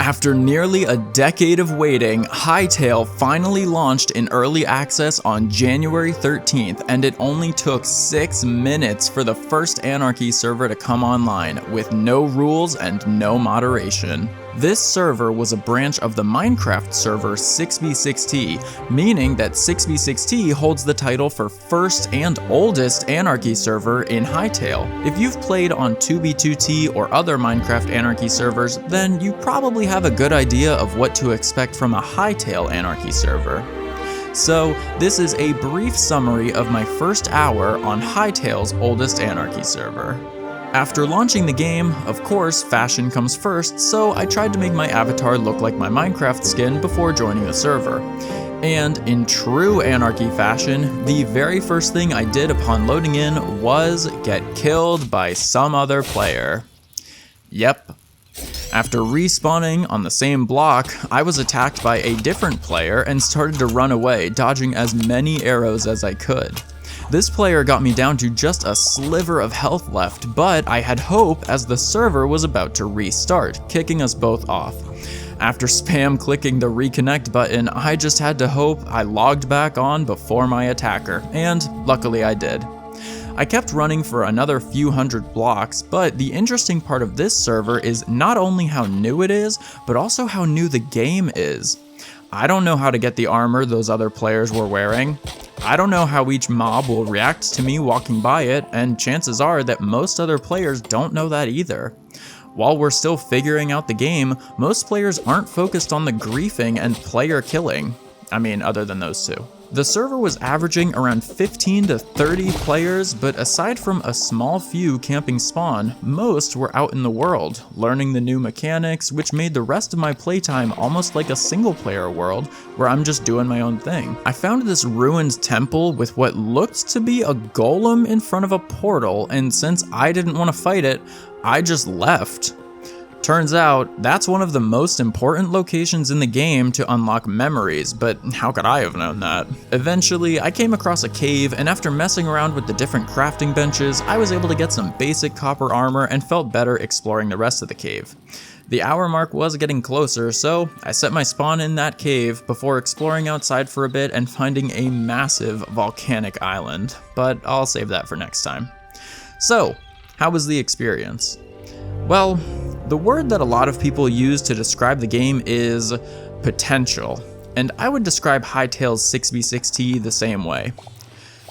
After nearly a decade of waiting, Hytale finally launched in early access on January 13th, and it only took 6 minutes for the first Anarchy server to come online, with no rules and no moderation. This server was a branch of the Minecraft server 6v6t, meaning that 6v6t holds the title for first and oldest Anarchy server in Hytale. If you've played on 2b2t or other Minecraft Anarchy servers, then you probably have a good idea of what to expect from a Hytale Anarchy server. So, this is a brief summary of my first hour on Hytale's oldest Anarchy server. After launching the game, of course, fashion comes first, so I tried to make my avatar look like my Minecraft skin before joining the server. And in true Anarchy fashion, the very first thing I did upon loading in was get killed by some other player. Yep. After respawning on the same block, I was attacked by a different player and started to run away, dodging as many arrows as I could. This player got me down to just a sliver of health left, but I had hope as the server was about to restart, kicking us both off. After spam clicking the reconnect button, I just had to hope I logged back on before my attacker, and luckily I did. I kept running for another few hundred blocks, but the interesting part of this server is not only how new it is, but also how new the game is. I don't know how to get the armor those other players were wearing. I don't know how each mob will react to me walking by it, and chances are that most other players don't know that either. While we're still figuring out the game, most players aren't focused on the griefing and player killing. I mean, other than those two. The server was averaging around 15 to 30 players, but aside from a small few camping spawn, most were out in the world, learning the new mechanics, which made the rest of my playtime almost like a single player world, where I'm just doing my own thing. I found this ruined temple with what looked to be a golem in front of a portal, and since I didn't want to fight it, I just left. Turns out, that's one of the most important locations in the game to unlock memories, but how could I have known that? Eventually, I came across a cave, and after messing around with the different crafting benches, I was able to get some basic copper armor and felt better exploring the rest of the cave. The hour mark was getting closer, so I set my spawn in that cave before exploring outside for a bit and finding a massive volcanic island, but I'll save that for next time. So, how was the experience? Well, the word that a lot of people use to describe the game is potential, and I would describe Hytale's 6v6t the same way.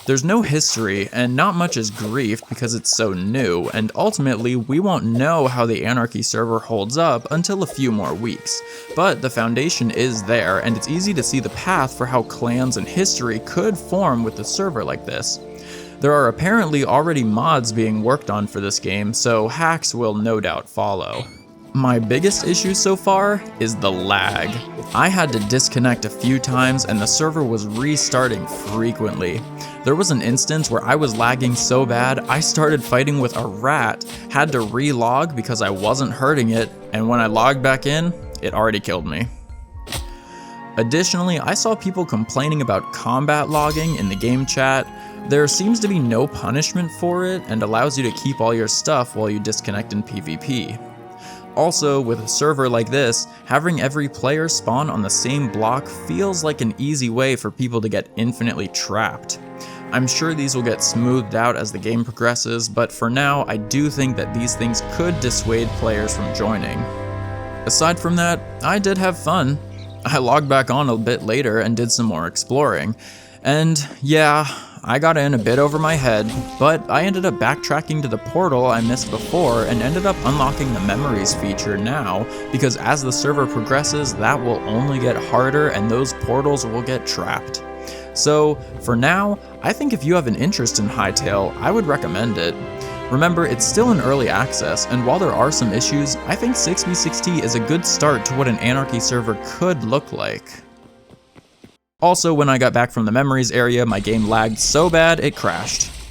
There's no history, and not much is griefed because it's so new, and ultimately we won't know how the Anarchy server holds up until a few more weeks. But the foundation is there, and it's easy to see the path for how clans and history could form with a server like this. There are apparently already mods being worked on for this game, so hacks will no doubt follow. My biggest issue so far is the lag. I had to disconnect a few times and the server was restarting frequently. There was an instance where I was lagging so bad I started fighting with a rat, had to relog because I wasn't hurting it, and when I logged back in, it already killed me. Additionally, I saw people complaining about combat logging in the game chat. There seems to be no punishment for it and allows you to keep all your stuff while you disconnect in PvP. Also, with a server like this, having every player spawn on the same block feels like an easy way for people to get infinitely trapped. I'm sure these will get smoothed out as the game progresses, but for now, I do think that these things could dissuade players from joining. Aside from that, I did have fun. I logged back on a bit later and did some more exploring. And yeah, I got in a bit over my head, but I ended up backtracking to the portal I missed before and ended up unlocking the memories feature now, because as the server progresses, that will only get harder and those portals will get trapped. So for now, I think if you have an interest in Hytale, I would recommend it. Remember, it's still in early access, and while there are some issues, I think 6v6t is a good start to what an Anarchy server could look like. Also, when I got back from the memories area, my game lagged so bad it crashed.